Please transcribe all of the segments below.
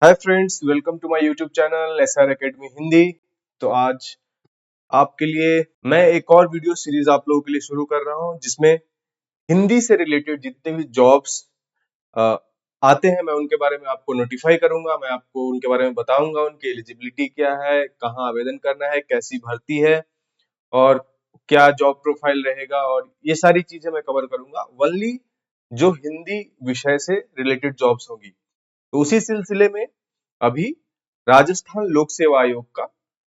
Hi friends, welcome to my YouTube channel SR Academy Hindi. तो आज आपके लिए मैं एक और वीडियो सीरीज आप लोगों के लिए शुरू कर रहा हूं जिसमें हिंदी से रिलेटेड जितने भी जॉब्स आते हैं मैं उनके बारे में आपको नोटिफाई करूंगा। मैं आपको उनके बारे में बताऊंगा, उनकी एलिजिबिलिटी क्या है, कहाँ आवेदन करना है, कैसी भर्ती है और क्या जॉब प्रोफाइल रहेगा, और ये सारी चीजें मैं कवर करूंगा ओनली जो हिंदी विषय से रिलेटेड जॉब्स होगी। तो उसी सिलसिले में अभी राजस्थान लोक सेवा आयोग का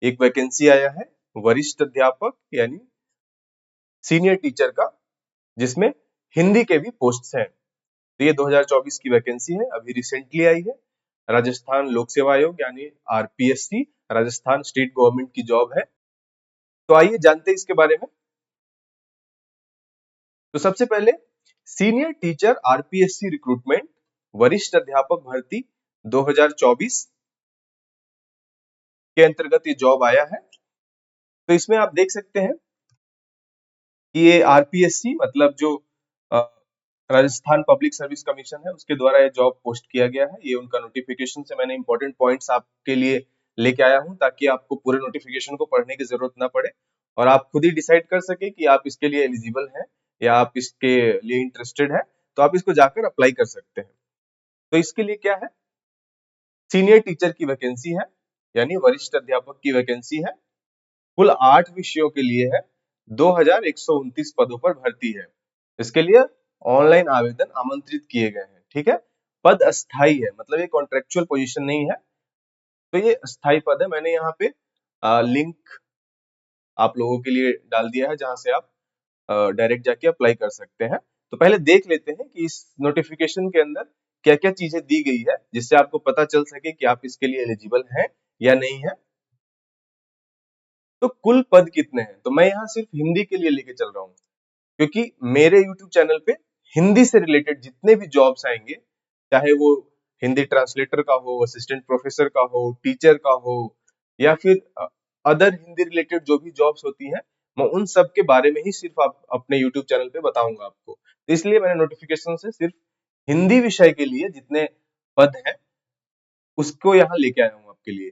एक वैकेंसी आया है, वरिष्ठ अध्यापक यानी सीनियर टीचर का, जिसमें हिंदी के भी पोस्ट्स हैं। तो ये 2024 की वैकेंसी है, अभी रिसेंटली आई है। राजस्थान लोक सेवा आयोग यानी आरपीएससी, राजस्थान स्टेट गवर्नमेंट की जॉब है। तो आइए जानते हैं इसके बारे में। तो सबसे पहले सीनियर टीचर आरपीएससी रिक्रूटमेंट वरिष्ठ अध्यापक भर्ती 2024 के अंतर्गत ये जॉब आया है। तो इसमें आप देख सकते हैं कि ये आरपीएससी मतलब जो अ, राजस्थान पब्लिक सर्विस कमीशन है उसके द्वारा ये जॉब पोस्ट किया गया है। ये उनका नोटिफिकेशन से मैंने इंपॉर्टेंट पॉइंट्स आपके लिए लेके आया हूं ताकि आपको पूरे नोटिफिकेशन को पढ़ने की जरूरत ना पड़े और आप खुद ही डिसाइड कर सके कि आप इसके लिए एलिजिबल हैं या आप इसके लिए इंटरेस्टेड है। तो आप इसको जाकर अप्लाई कर सकते हैं। तो इसके लिए क्या है, सीनियर टीचर की वैकेंसी है यानी वरिष्ठ अध्यापक की वैकेंसी है। कुल 8 विषयों के लिए है। 2129 पदों पर भर्ती है। इसके लिए ऑनलाइन आवेदन आमंत्रित किए गए हैं। ठीक है, पद अस्थाई है, मतलब ये कॉन्ट्रेक्चुअल पोजीशन नहीं है। तो ये अस्थाई पद है। मैंने यहाँ पे लिंक आप लोगों के लिए डाल दिया है जहां से आप डायरेक्ट जाके अप्लाई कर सकते हैं। तो पहले देख लेते हैं कि इस नोटिफिकेशन के अंदर क्या क्या चीजें दी गई है जिससे आपको पता चल सके कि आप इसके लिए एलिजिबल हैं या नहीं है। तो कुल पद कितने हैं, तो मैं यहाँ सिर्फ हिंदी के लिए लेके चल रहा हूँ क्योंकि मेरे YouTube चैनल पे हिंदी से रिलेटेड जितने भी जॉब्स आएंगे, चाहे वो हिंदी ट्रांसलेटर का हो, असिस्टेंट प्रोफेसर का हो, टीचर का हो या फिर अदर हिंदी रिलेटेड जो भी जॉब्स होती हैं, मैं उन सब के बारे में ही सिर्फ अपने YouTube चैनल पे बताऊंगा आपको। तो इसलिए मैंने नोटिफिकेशन से सिर्फ हिंदी विषय के लिए जितने पद हैं उसको यहाँ लेके आया हूँ आपके लिए।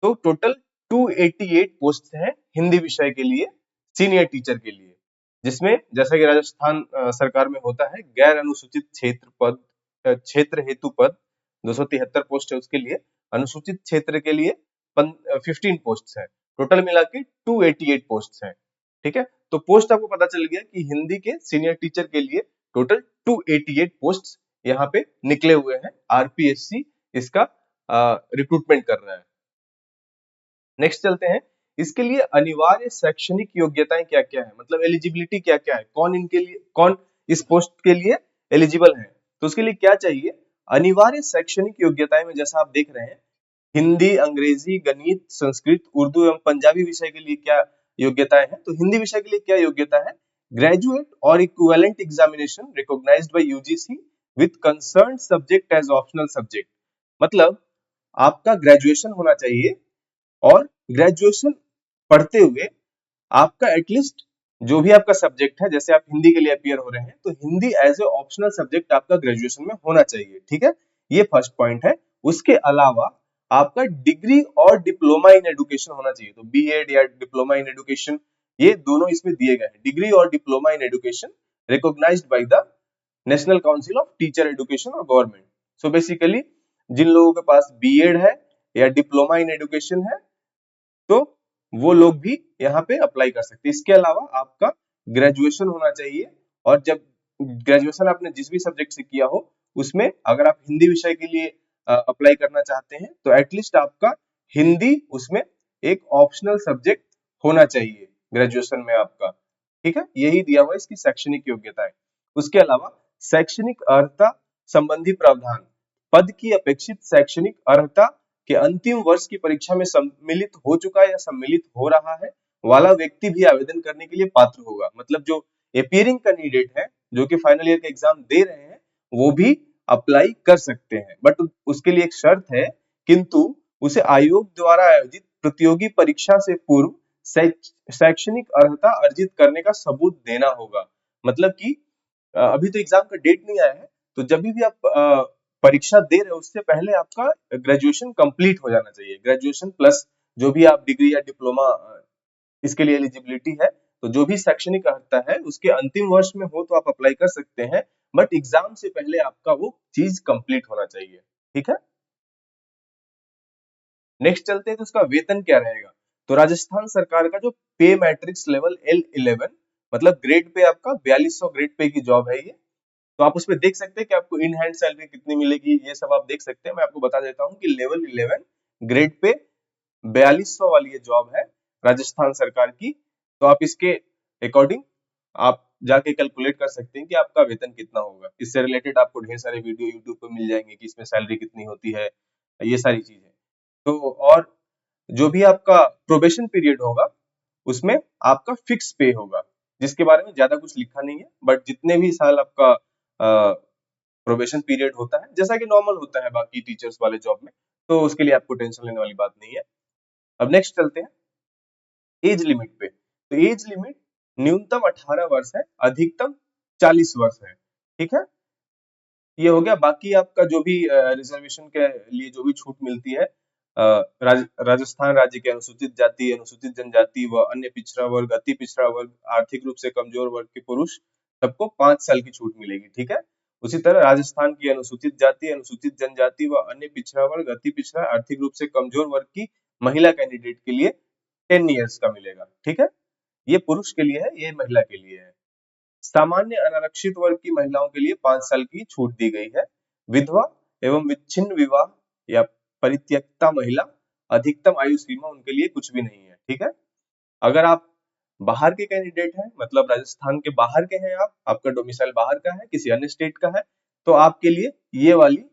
तो टोटल 288 पोस्ट हैं हिंदी विषय के लिए, सीनियर टीचर के लिए, जिसमें जैसा कि राजस्थान सरकार में होता है गैर अनुसूचित क्षेत्र पद, क्षेत्र हेतु पद 273 पोस्ट है उसके लिए, अनुसूचित क्षेत्र के लिए 15 पोस्ट है। टोटल मिला के 288 पोस्ट है। ठीक है, तो पोस्ट आपको पता चल गया कि हिंदी के सीनियर टीचर के लिए टोटल 288 पोस्ट यहाँ पे निकले हुए हैं। आरपीएससी इसका रिक्रूटमेंट कर रहा है। नेक्स्ट चलते हैं, इसके लिए अनिवार्य शैक्षणिक योग्यताएं क्या क्या है, मतलब एलिजिबिलिटी क्या क्या है, कौन इनके लिए, कौन इस पोस्ट के लिए एलिजिबल है। तो उसके लिए क्या चाहिए, अनिवार्य शैक्षणिक योग्यताएं में जैसा आप देख रहे हैं, हिंदी, अंग्रेजी, गणित, संस्कृत, उर्दू एवं पंजाबी विषय के लिए क्या योग्यताएं हैं। तो हिंदी विषय के लिए क्या योग्यता है, ग्रेजुएट और equivalent examination recognised by UGC with concern subject as optional subject. मतलब आपका ग्रेजुएशन होना चाहिए और ग्रेजुएशन पढ़ते हुए आपका एटलीस्ट जो भी आपका सब्जेक्ट है, जैसे आप हिंदी के लिए अपियर हो रहे हैं तो Hindi as a optional subject आपका ग्रेजुएशन में होना चाहिए। ठीक है, ये फर्स्ट पॉइंट है। उसके अलावा आपका डिग्री और डिप्लोमा इन एजुकेशन होना चाहिए। तो बीएड या डिप्लोमा इन एजुकेशन, ये दोनों इसमें दिए गए हैं। डिग्री और diploma in education recognised by the National Council of Teacher Education और गवर्नमेंट। सो बेसिकली जिन लोगों के पास बीएड है या डिप्लोमा इन एजुकेशन है तो वो लोग भी यहाँ पे अप्लाई कर सकते हैं। इसके अलावा आपका ग्रेजुएशन होना चाहिए और जब ग्रेजुएशन आपने जिस भी सब्जेक्ट से किया हो उसमें अगर आप हिंदी विषय के लिए अप्लाई करना चाहते हैं तो एटलीस्ट आपका हिंदी उसमें एक ऑप्शनल सब्जेक्ट होना चाहिए ग्रेजुएशन में आपका। ठीक है, यही दिया हुआ है इसकी शैक्षणिक योग्यता है। उसके अलावा शैक्षणिक अर्हता संबंधी प्रावधान, पद की अपेक्षित शैक्षणिक अर्हता कि अंतिम वर्ष की परीक्षा में सम्मिलित हो चुका है या सम्मिलित हो रहा है वाला व्यक्ति भी आवेदन करने के लिए पात्र होगा। मतलब जो अपीयरिंग कैंडिडेट है जो कि फाइनल ईयर का एग्जाम दे रहे हैं वो भी अप्लाई कर सकते हैं, बट उसके लिए एक शर्त है, किंतु उसे आयोग द्वारा आयोजित प्रतियोगी परीक्षा से पूर्व शैक्षणिक अर्हता अर्जित करने का सबूत देना होगा। मतलब कि अभी तो एग्जाम का डेट नहीं आया है, तो जब भी आप परीक्षा दे रहे हो उससे पहले आपका ग्रेजुएशन कंप्लीट हो जाना चाहिए। ग्रेजुएशन प्लस जो भी आप डिग्री या डिप्लोमा इसके लिए एलिजिबिलिटी है, तो जो भी शैक्षणिक अर्हता है उसके अंतिम वर्ष में हो तो आप अप्लाई कर सकते हैं, बट एग्जाम से पहले आपका वो चीज कंप्लीट होना चाहिए। ठीक है, नेक्स्ट चलते हैं तो उसका वेतन क्या रहेगा। तो राजस्थान सरकार का जो पे मैट्रिक्स लेवल L11 मतलब ग्रेड पे आपका 4200 ग्रेड पे की जॉब है ये। तो आप उसमें देख सकते हैं कि आपको इन हैंड सैलरी कितनी मिलेगी, ये सब आप देख सकते हैं। मैं आपको बता देता हूँ कि लेवल 11 ग्रेड पे 4200 वाली ये जॉब है राजस्थान सरकार की। तो आप इसके अकॉर्डिंग आप जाके कैलकुलेट कर सकते हैं कि आपका वेतन कितना होगा। इससे रिलेटेड आपको ढेर सारे वीडियो यूट्यूब पे मिल जाएंगे कि इसमें सैलरी कितनी होती है, ये सारी चीजें। तो और जो भी आपका प्रोबेशन पीरियड होगा उसमें आपका फिक्स पे होगा, जिसके बारे में ज्यादा कुछ लिखा नहीं है, बट जितने भी साल आपका प्रोबेशन पीरियड होता है जैसा कि नॉर्मल होता है बाकी टीचर्स वाले जॉब में, तो उसके लिए आपको टेंशन लेने वाली बात नहीं है। अब नेक्स्ट चलते हैं एज लिमिट पे। तो एज लिमिट न्यूनतम 18 वर्ष है, अधिकतम 40 वर्ष है। ठीक है, ये हो गया। बाकी आपका जो भी रिजर्वेशन के लिए जो भी छूट मिलती है, राजस्थान राज्य के अनुसूचित जाति, अनुसूचित जनजाति व अन्य पिछड़ा वर्ग, अति पिछड़ा वर्ग, आर्थिक रूप से कमजोर वर्ग के पुरुष सबको 5 साल की छूट मिलेगी। ठीक है, उसी तरह राजस्थान की अनुसूचित जाति, अनुसूचित जनजाति व अन्य पिछड़ा वर्ग, अति पिछड़ा, आर्थिक रूप से कमजोर वर्ग की महिला कैंडिडेट के लिए 10 ईयर्स का मिलेगा। ठीक है, ये पुरुष के लिए है, ये महिला के लिए है। सामान्य अनारक्षित वर्ग की महिलाओं के लिए 5 साल की छूट दी गई है। विधवा एवं विच्छिन्न विवाह या परित्यक्ता महिला अधिकतम आयु सीमा उनके लिए कुछ भी नहीं है। ठीक है, अगर आप बाहर के कैंडिडेट हैं, मतलब राजस्थान के बाहर के हैं, आप आपका डोमिसाइल बाहर का है, किसी अन्य स्टेट का है, तो आपके लिए ये वाली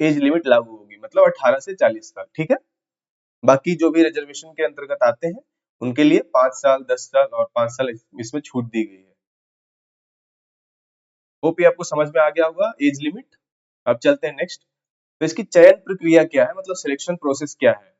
एज लिमिट लागू होगी, मतलब 18 से 40 साल। ठीक है, बाकी जो भी रिजर्वेशन के अंतर्गत आते हैं उनके लिए 5 साल, 10 साल और 5 साल इसमें छूट दी गई है। होप ये आपको समझ में आ गया होगा एज लिमिट। अब चलते हैं नेक्स्ट। तो इसकी चयन प्रक्रिया क्या है, मतलब सिलेक्शन प्रोसेस क्या है।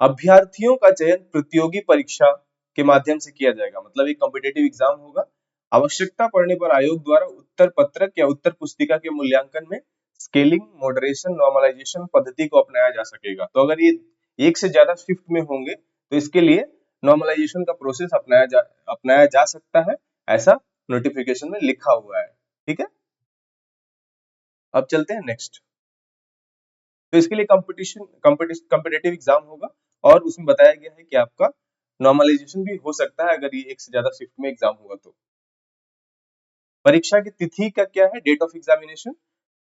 अभ्यर्थियों का चयन प्रतियोगी परीक्षा के माध्यम से किया जाएगा, मतलब एक कॉम्पिटिटिव एग्जाम होगा। आवश्यकता पड़ने पर आयोग द्वारा उत्तर पत्रक या उत्तर पुस्तिका के मूल्यांकन में स्केलिंग, मॉडरेशन, नॉर्मलाइजेशन पद्धति को अपनाया जा सकेगा। तो अगर ये एक से ज्यादा शिफ्ट में होंगे तो इसके लिए नॉर्मलाइजेशन का प्रोसेस अपनाया जा सकता है, ऐसा नोटिफिकेशन में लिखा हुआ है। ठीक है, अब चलते हैं नेक्स्ट। तो इसके लिए कॉम्पिटिटिव एग्जाम होगा और उसमें बताया गया है कि आपका नॉर्मलाइजेशन भी हो सकता है अगर ये एक से ज्यादा शिफ्ट में एग्जाम होगा तो। परीक्षा की तिथि का क्या है, डेट ऑफ एग्जामिनेशन,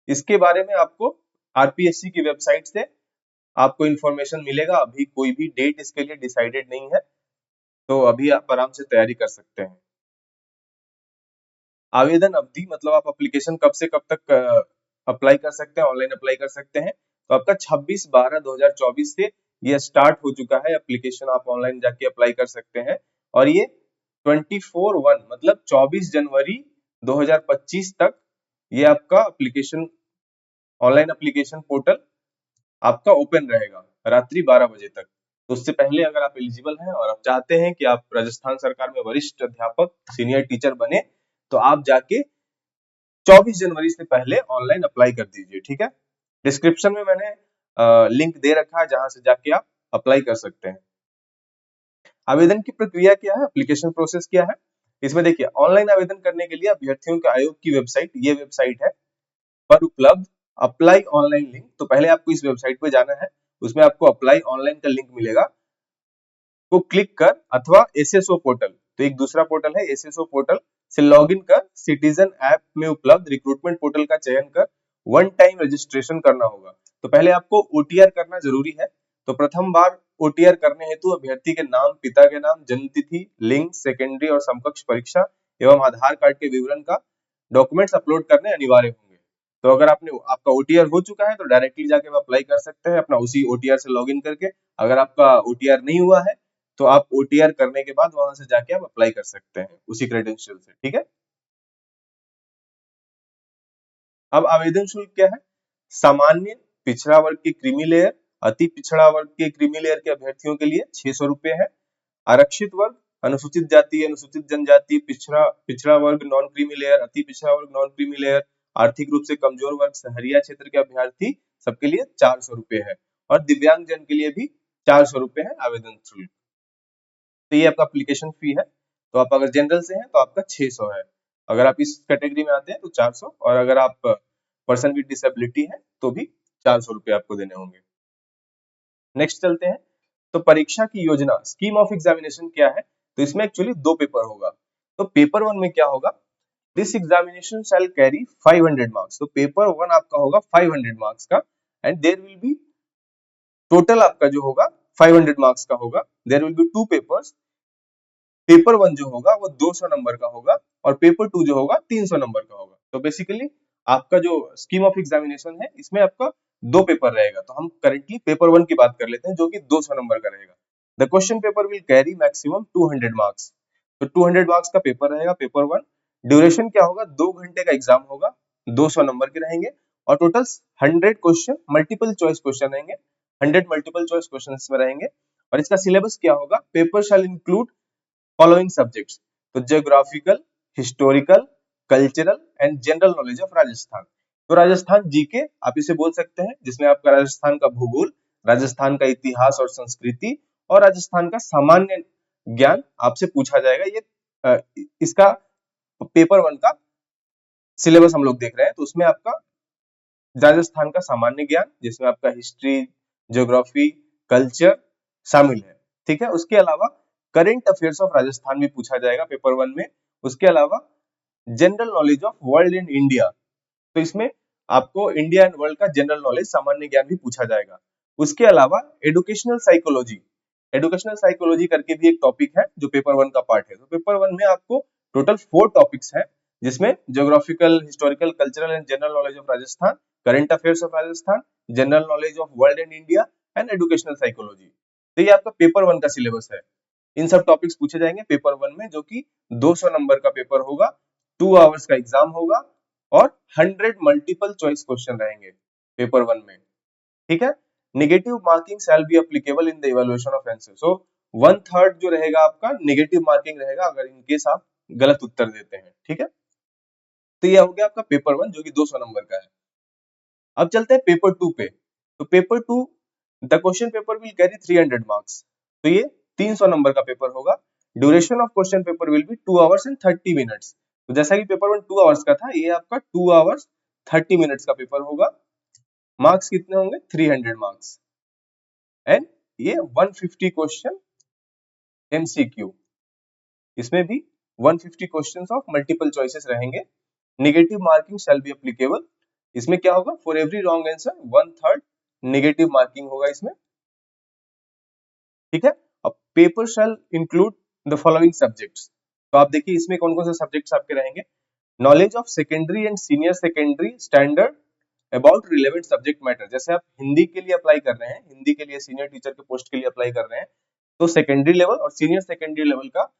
इसके बारे में आपको आरपीएससी की वेबसाइट से आपको इंफॉर्मेशन मिलेगा। अभी कोई भी डेट इसके लिए डिसाइडेड नहीं है, तो अभी आप आराम से तैयारी कर सकते हैं। आवेदन अवधि मतलब आप एप्लीकेशन कब से कब तक अप्लाई कर सकते हैं, ऑनलाइन अप्लाई कर सकते हैं। तो आपका 26/12/2024 से ये स्टार्ट हो चुका है एप्लीकेशन, आप ऑनलाइन जाके अप्लाई कर सकते हैं। और ये 24/1 मतलब 24 जनवरी 2025 तक ये आपका एप्लीकेशन, ऑनलाइन एप्लीकेशन पोर्टल आपका ओपन रहेगा रात्रि 12 बजे तक। तो उससे पहले अगर आप एलिजिबल हैं और आप चाहते हैं कि आप राजस्थान सरकार में वरिष्ठ अध्यापक, सीनियर टीचर बने, तो आप जाके 24 जनवरी से पहले ऑनलाइन अप्लाई कर दीजिए। ठीक है, डिस्क्रिप्शन में मैंने लिंक दे रखा है जहां से जाके आप अप्लाई कर सकते हैं। आवेदन की प्रक्रिया क्या है, एप्लीकेशन प्रोसेस क्या है, इसमें देखिए ऑनलाइन आवेदन करने के लिए अभ्यर्थियों के आयोग की वेबसाइट, ये वेबसाइट है पर उपलब्ध अप्लाई ऑनलाइन लिंक। तो पहले आपको इस वेबसाइट पे जाना है, उसमें आपको अप्लाई ऑनलाइन का लिंक मिलेगा, को क्लिक कर अथवा एसएसओ पोर्टल, तो एक दूसरा पोर्टल है एसएसओ पोर्टल से लॉगिन कर सिटीजन ऐप में उपलब्ध रिक्रूटमेंट पोर्टल का चयन कर वन टाइम रजिस्ट्रेशन करना होगा। तो पहले आपको ओटीआर करना जरूरी है। तो प्रथम बार ओटीआर करने हेतु अभ्यर्थी के नाम, पिता के नाम, जन्म तिथि, लिंग, सेकेंडरी और समकक्ष परीक्षा एवं आधार कार्ड के विवरण का डॉक्यूमेंट्स अपलोड करने अनिवार्य होंगे। तो अगर आपका ओटीआर हो चुका है तो डायरेक्टली जाके आप अप्लाई कर सकते हैं अपना उसी ओटीआर से लॉगिन करके। अगर आपका ओटीआर नहीं हुआ है तो आप ओटीआर करने के बाद वहां से जाके आप अप्लाई कर सकते हैं उसी क्रेडेंशियल से। ठीक है, अब आवेदन शुल्क क्या है। सामान्य पिछड़ा वर्ग के क्रीमी लेयर, अति पिछड़ा वर्ग के क्रीमी लेयर के अभ्यर्थियों के लिए 600 रुपए है। आरक्षित वर्ग, अनुसूचित जाति, अनुसूचित जनजाति, पिछड़ा पिछड़ा वर्ग, नॉन क्रीमी लेयर, अति पिछड़ा वर्ग, नॉन क्रीमी लेयर आर्थिक रूप से कमजोर वर्ग, शहरिया क्षेत्र के अभ्यर्थी सबके लिए 400 रुपए है, और दिव्यांग जन के लिए भी 400 रुपए है आवेदन शुल्क। तो ये आपका एप्लीकेशन फी है। तो आप अगर जनरल से हैं तो आपका 600 है, अगर आप इस कैटेगरी में आते हैं तो 400, और अगर आप पर्सन विद डिसेबिलिटी है तो भी 400 रुपए आपको देने होंगे। नेक्स्ट चलते हैं। तो परीक्षा की योजना, स्कीम ऑफ एग्जामिनेशन क्या है? तो इसमें एक्चुअली 2 पेपर होगा। तो पेपर 1 में क्या होगा? This examination shall carry 500 marks. तो पेपर 1 आपका होगा 500 मार्क्स का, and there will be total आपका जो होगा 500 मार्क्स का होगा। There will be 2 papers. Paper 1 जो होगा वो 200 नंबर का होगा, और पेपर 2 जो होगा 300 नंबर का होगा। तो बेसिकली आपका जो स्कीम ऑफ एग्जामिनेशन है इसमें आपका 2 पेपर रहेगा। तो हम करेंटली पेपर 1 की बात कर लेते हैं जो कि 200 नंबर का रहेगा। The question paper will carry maximum 200 marks. तो 200 मार्क्स का पेपर रहेगा पेपर 1। ड्यूरेशन क्या होगा? 2 घंटे का एग्जाम होगा, 200 नंबर के रहेंगे, और total 100 question multiple choice question रहेंगे, 100 मल्टीपल चॉइस क्वेश्चन इसमें रहेंगे। और इसका सिलेबस क्या होगा? Paper shall include following subjects. तो geographical, historical, cultural and general knowledge of Rajasthan. तो राजस्थान जीके आप इसे बोल सकते हैं, जिसमें आपका राजस्थान का भूगोल, राजस्थान का इतिहास और संस्कृति, और राजस्थान का सामान्य ज्ञान आपसे पूछा जाएगा। ये इसका पेपर 1 का सिलेबस हम लोग देख रहे हैं। तो उसमें आपका राजस्थान का सामान्य ज्ञान, जिसमें आपका हिस्ट्री, ज्योग्राफी, कल्चर शामिल है। ठीक है, उसके अलावा करंट अफेयर्स ऑफ राजस्थान भी पूछा जाएगा पेपर 1 में। उसके अलावा general knowledge of world and India, तो इसमें आपको इंडिया एंड वर्ल्ड का जनरल नॉलेज, सामान्य ज्ञान भी पूछा जाएगा। उसके अलावा एडुकेशनल साइकोलॉजी, एडुकेशनल साइकोलॉजी करके भी एक टॉपिक है जो पेपर 1 का पार्ट है। तो पेपर 1 में आपको टोटल 4 टॉपिक्स हैं, जिसमें geographical, historical, cultural and general knowledge of Rajasthan, current affairs of Rajasthan, general knowledge of world and India, and educational psychology. तो ये आपका पेपर 1 का सिलेबस है। इन सब टॉपिक्स पूछे जाएंगे पेपर 1 में, जो कि 200 नंबर का पेपर होगा, 2 आवर्स का एग्जाम होगा, और 100 मल्टीपल चॉइस क्वेश्चन रहेंगे पेपर 1 में। ठीक है, negative marking shall be applicable in the evaluation of answer. So 1/3 जो रहेगा आपका नेगेटिव मार्किंग रहेगा, अगर इन केस आप गलत उत्तर देते हैं। ठीक है, तो ये हो गया आपका पेपर 1 जो कि 200 नंबर का है। अब चलते हैं पेपर 2 पे। तो paper 2, the question paper will carry 300 marks. तो ये 300 नंबर का पेपर होगा। Duration of question paper will be 2 hours and 30 minutes. तो जैसा कि पेपर 1 2 आवर्स का था, ये आपका 2 आवर्स 30 मिनट्स का पेपर होगा। मार्क्स कितने होंगे? 300 मार्क्स, एंड ये 150 क्वेश्चन एमसीक्यू। इसमें भी 150 क्वेश्चंस ऑफ मल्टीपल चॉइसेस रहेंगे। Negative marking shall be applicable. इसमें क्या होगा? For every wrong answer 1/3 negative marking होगा इसमें। ठीक है, अब paper shall include the following subjects. तो आप देखिए इसमें कौन कौन से सब्जेक्ट्स आपके रहेंगे। Knowledge of secondary and senior secondary standard about relevant subject matter. जैसे आप हिंदी के लिए अप्लाई कर रहे हैं, हिंदी के लिए सीनियर टीचर के पोस्ट के लिए अप्लाई कर रहे हैं, तो सेकेंडरी लेवल और सीनियर सेकेंडरी लेवल का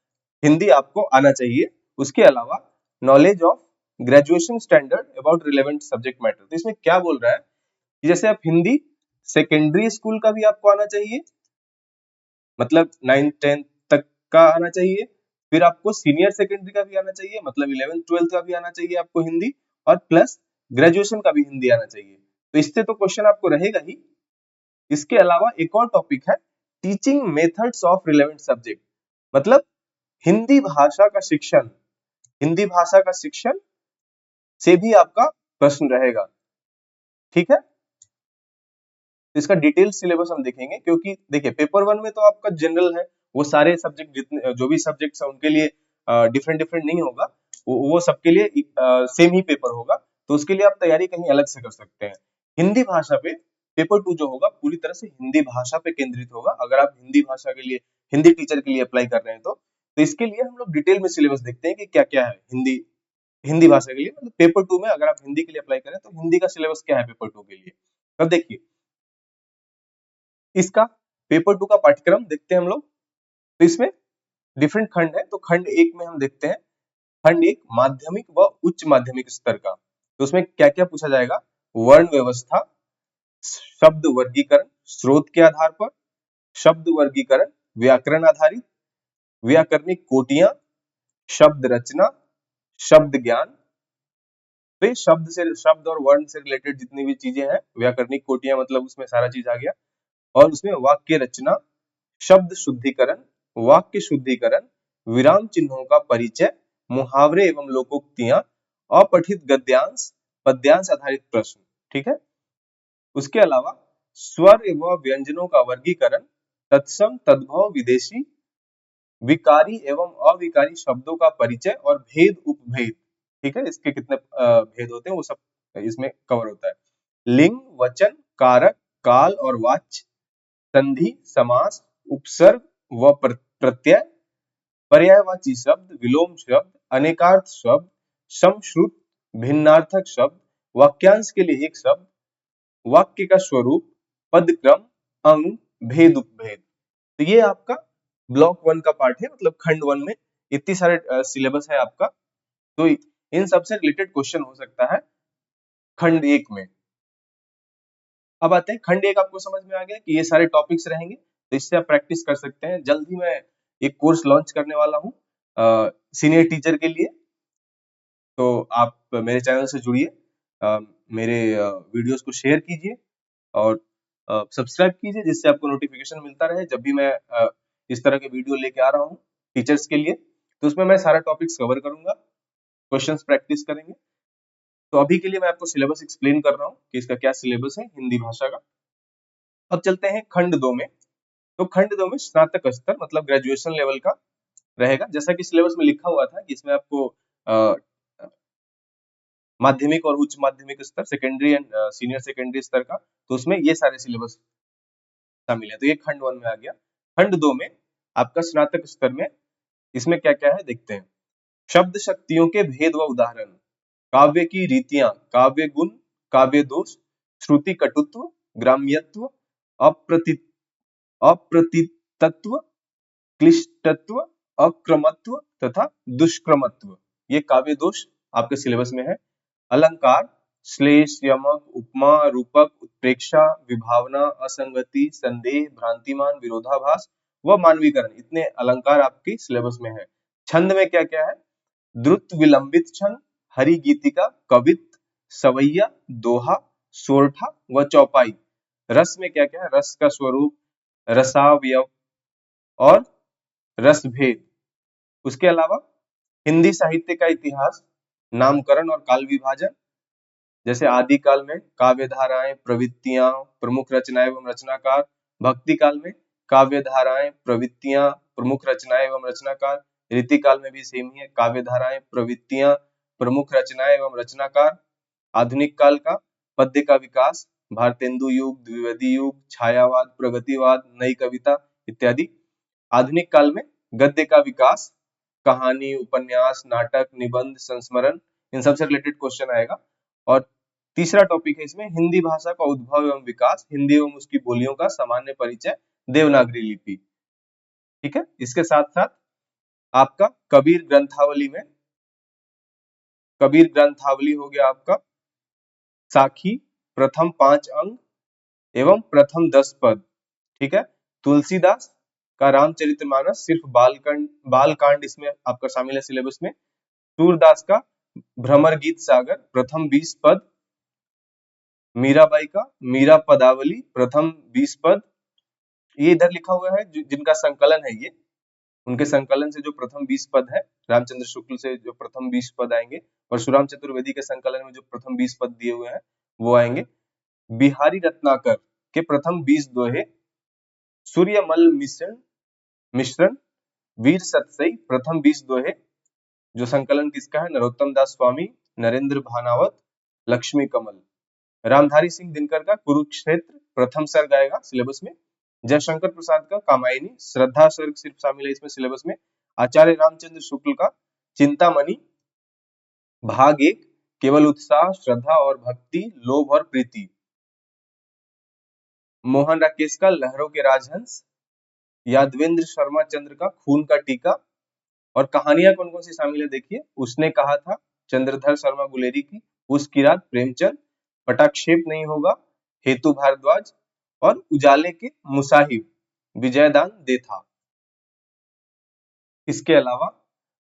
हिंदी आपको आना चाहिए। उसके अलावा knowledge of graduation standard about relevant subject matter. तो इसमें क्या बोल रहा है कि जैसे आप हिंदी सेकेंडरी स्कूल का भी आपको आना चाहिए, मतलब 9th-10th तक का आना चाहिए, फिर आपको सीनियर सेकेंडरी का भी आना चाहिए, मतलब 11th-12th का भी आना चाहिए आपको हिंदी, और प्लस ग्रेजुएशन का भी हिंदी आना चाहिए। तो इससे तो क्वेश्चन आपको रहेगा ही। इसके अलावा एक और टॉपिक है teaching methods of relevant subject, मतलब हिंदी भाषा का शिक्षण, हिंदी भाषा का शिक्षण से भी आपका प्रश्न रहेगा। ठीक है, इसका डिटेल सिलेबस हम देखेंगे, क्योंकि देखिए पेपर 1 में तो आपका जनरल है, वो सारे सब्जेक्ट जितने जो भी सब्जेक्ट्स हैं उनके लिए डिफरेंट डिफरेंट नहीं होगा, वो सबके लिए सेम ही पेपर होगा। तो उसके लिए आप तैयारी कहीं अलग से कर सकते हैं। हिंदी भाषा पे पेपर 2 जो होगा पूरी तरह से हिंदी भाषा पे केंद्रित होगा। अगर आप हिंदी भाषा के लिए, हिंदी टीचर के लिए अप्लाई कर रहे हैं तो इसके लिए हम लोग डिटेल में सिलेबस देखते हैं कि क्या क्या है हिंदी, हिंदी भाषा के लिए। मतलब पेपर 2 में अगर आप हिंदी के लिए अप्लाई करें तो हिंदी का सिलेबस क्या है पेपर 2 के लिए। अब देखिए इसका पेपर 2 का पाठ्यक्रम देखते हैं हम लोग। तो इसमें डिफरेंट खंड है। तो खंड 1 में हम देखते हैं, खंड 1 माध्यमिक व उच्च माध्यमिक स्तर का। तो उसमें क्या क्या पूछा जाएगा? वर्ण व्यवस्था, शब्द वर्गीकरण स्रोत के आधार पर, शब्द वर्गीकरण व्याकरण आधारित, व्याकरणिक कोटियां, शब्द रचना, शब्द ज्ञान, तो ये शब्द और वर्ण से रिलेटेड जितनी भी चीजें हैं, व्याकरणिक कोटियां, मतलब उसमें सारा चीज आ गया। और उसमें वाक्य रचना, शब्द शुद्धिकरण, वाक्य शुद्धिकरण, विराम चिन्हों का परिचय, मुहावरे एवं लोकोक्तियां, अपठित गद्यांश, पद्यांश आधारित प्रश्न। ठीक है। उसके अलावा स्वर एवं व्यंजनों का वर्गीकरण, तत्सम तद्भव विदेशी, विकारी एवं अविकारी शब्दों का परिचय और भेद उपभेद। ठीक है, इसके कितने भेद होते हैं वो सब इसमें कवर होता है। लिंग, वचन, कारक, काल और वाच्य, संधि, समास, उपसर्ग व प्रत्यय, पर्यायवाची शब्द, विलोम शब्द, अनेकार्थ शब्द, समश्रुत, भिन्नार्थक शब्द, वाक्यांश के लिए एक शब्द, वाक्य का स्वरूप, पदक्रम, अंग, भेद उपभेद। तो ये आपका ब्लॉक 1 का पार्ट है, मतलब खंड 1 में इतनी सारे सिलेबस है आपका। तो इन सबसे रिलेटेड क्वेश्चन हो सकता है खंड 1 में। अब आते हैं खंड 1, आपको समझ में आ गया कि ये सारे टॉपिक्स रहेंगे, तो इससे आप प्रैक्टिस कर सकते हैं। जल्द ही मैं एक कोर्स लॉन्च करने वाला हूँ सीनियर टीचर के लिए, तो आप मेरे चैनल से जुड़िए, मेरे वीडियोस को शेयर कीजिए और सब्सक्राइब कीजिए, जिससे आपको नोटिफिकेशन मिलता रहे जब भी मैं इस तरह के वीडियो लेके आ रहा हूँ टीचर्स के लिए। तो उसमें मैं सारा टॉपिक्स कवर करूंगा, क्वेश्चंस प्रैक्टिस करेंगे। तो अभी के लिए मैं आपको सिलेबस एक्सप्लेन कर रहा हूँ कि इसका क्या सिलेबस है हिंदी भाषा का। अब चलते हैं खंड 2 में। तो खंड 2 में स्नातक स्तर, मतलब ग्रेजुएशन लेवल का रहेगा। जैसा कि सिलेबस में लिखा हुआ था कि इसमें आपको माध्यमिक और उच्च माध्यमिक स्तर, सेकेंडरी एंड सीनियर सेकेंडरी स्तर का, तो उसमें ये सारे सिलेबस शामिल है। तो ये खंड 1 में आ गया। खंड 2 में आपका स्नातक स्तर में इसमें क्या क्या है देखते हैं। शब्द शक्तियों के भेद व उदाहरण, काव्य की रीतियां, काव्य गुण, काव्य दोष, श्रुति कटुत्व, ग्राम्यत्व, अप्रति अप्रतितत्व, क्लिष्टत्व, अक्रमत्व तथा दुष्क्रमत्व, ये काव्य दोष आपके सिलेबस में है। अलंकार, श्लेष, यमक, उपमा, रूपक, उत्प्रेक्षा, विभावना, असंगति, संदेह, भ्रांतिमान, विरोधाभास व मानवीकरण, इतने अलंकार आपके सिलेबस में है। छंद में क्या क्या है, द्रुत विलंबित छंद, हरि गीतिका, कवित, सवैया, दोहा, सोरठा व चौपाई। रस में क्या क्या है, रस का स्वरूप, रसावयव और रसभेद। उसके अलावा हिंदी साहित्य का इतिहास, नामकरण और काल विभाजन, जैसे आदि काल में काव्य धाराएं, प्रवृत्तियां, प्रमुख रचनाएं एवं रचनाकार, भक्ति काल में काव्य धाराएं, प्रवृत्तियां, प्रमुख रचनाएं एवं रचनाकार, रीति काल में भी सेम ही है, काव्य धाराएं, प्रवृत्तियां, प्रमुख रचनाएं एवं रचनाकार, आधुनिक काल का पद्य का विकास, भारतेंदु युग, द्विवेदी युग, छायावाद, प्रगतिवाद, नई कविता इत्यादि। आधुनिक काल में गद्य का विकास, कहानी, उपन्यास, नाटक, निबंध, संस्मरण, इन सबसे रिलेटेड क्वेश्चन आएगा। और तीसरा टॉपिक है इसमें हिंदी भाषा का उद्भव एवं विकास, हिंदी एवं उसकी बोलियों का सामान्य परिचय, देवनागरी लिपि। ठीक है। इसके साथ साथ आपका कबीर ग्रंथावली में, कबीर ग्रंथावली हो गया आपका साखी, प्रथम 5 अंग एवं प्रथम 10 पद। ठीक है। तुलसीदास का रामचरितमानस, सिर्फ बालकांड इसमें आपका शामिल है सिलेबस में। सूरदास का भ्रमर गीत सागर, प्रथम 20 पद। मीराबाई का मीरा पदावली, प्रथम 20 पद। ये इधर लिखा हुआ है जिनका संकलन है, ये उनके संकलन से जो प्रथम 20 पद है, रामचंद्र शुक्ल से जो प्रथम 20 पद आएंगे, परशुराम चतुर्वेदी के संकलन में जो प्रथम 20 पद दिए हुए हैं वो आएंगे। बिहारी रत्नाकर के प्रथम 20 दोहे, सूर्यमल मिश्रण, वीर सतसई, प्रथम 20 दोहे, जो संकलन किसका है, नरोत्तम दास स्वामी, नरेंद्र भानावत, लक्ष्मी कमल। रामधारी सिंह दिनकर का कुरुक्षेत्र, प्रथम सर्ग आएगा सिलेबस में। जयशंकर प्रसाद का कामायनी, श्रद्धा सर्ग सिर्फ शामिल है इसमें सिलेबस में। आचार्य रामचंद्र शुक्ल का चिंतामणि, भाग 1, केवल उत्साह, श्रद्धा और भक्ति, लोभ और प्रीति। मोहन राकेश का लहरों के राजहंस, यादवेंद्र शर्मा चंद्र का खून का टीका। और कहानियां कौन कौन सी शामिल है देखिए, उसने कहा था, चंद्रधर शर्मा गुलेरी की, उसकी रात प्रेमचंद, पटाक्षेप नहीं होगा, हेतु भारद्वाज, और उजाले के मुसाहिब, विजयदान देथा। इसके अलावा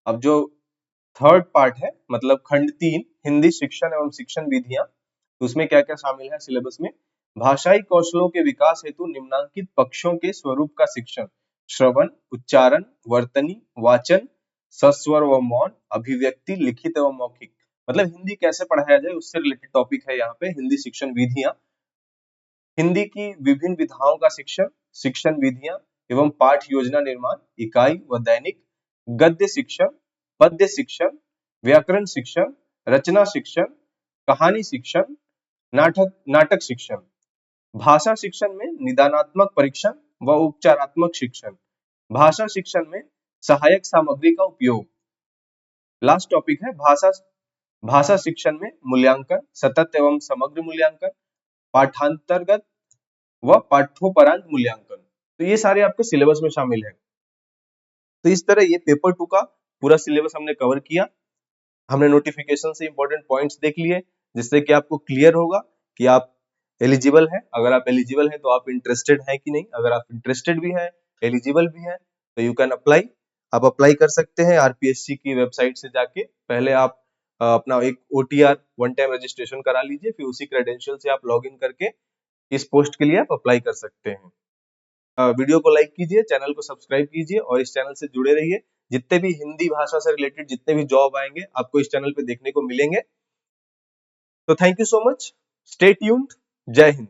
अब जो थर्ड पार्ट है, मतलब खंड 3 हिंदी शिक्षण एवं शिक्षण विधियां। तो उसमें क्या क्या शामिल है सिलेबस में? भाषाई कौशलों के विकास हेतु निम्नलिखित पक्षों के स्वरूप का शिक्षण: श्रवण, उच्चारण, वर्तनी, वाचन, सस्वर व मौन, अभिव्यक्ति, लिखित एवं मौखिक। मतलब हिंदी कैसे पढ़ाया जाए उससे रिलेटेड टॉपिक है यहाँ पे हिंदी शिक्षण विधियां। हिंदी की विभिन्न विधाओं का शिक्षण, शिक्षण विधियां एवं पाठ योजना निर्माण, इकाई व दैनिक, गद्य शिक्षण, पद्य शिक्षण, व्याकरण शिक्षण, रचना शिक्षण, कहानी शिक्षण, नाटक शिक्षण। भाषा शिक्षण में निदानात्मक परीक्षण व उपचारात्मक शिक्षण। भाषा शिक्षण में सहायक सामग्री का उपयोग। लास्ट टॉपिक है भाषा शिक्षण में मूल्यांकन, सतत एवं समग्र मूल्यांकन, पाठांतर्गत व पाठोपरांत मूल्यांकन। तो ये सारे आपके सिलेबस में शामिल है। तो इस तरह ये पेपर 2 का पूरा सिलेबस हमने कवर किया। हमने नोटिफिकेशन से इंपॉर्टेंट पॉइंट्स देख लिए, जिससे कि आपको क्लियर होगा कि आप एलिजिबल है। अगर आप एलिजिबल है तो आप इंटरेस्टेड है कि नहीं। अगर आप इंटरेस्टेड भी है, एलिजिबल भी है, तो यू कैन अप्लाई। आप अप्लाई कर सकते हैं आरपीएससी की वेबसाइट से जाके। पहले आप अपना एक ओटीआर वन टाइम रजिस्ट्रेशन करा लीजिए, फिर उसी क्रेडेंशियल से आप लॉग इन करके इस पोस्ट के लिए आप अप्लाई कर सकते हैं। वीडियो को लाइक कीजिए, चैनल को सब्सक्राइब कीजिए और इस चैनल से जुड़े रहिए। जितने भी हिंदी भाषा से रिलेटेड जितने भी जॉब आएंगे आपको इस चैनल पे देखने को मिलेंगे। तो thank you so much, stay tuned, जय हिंद।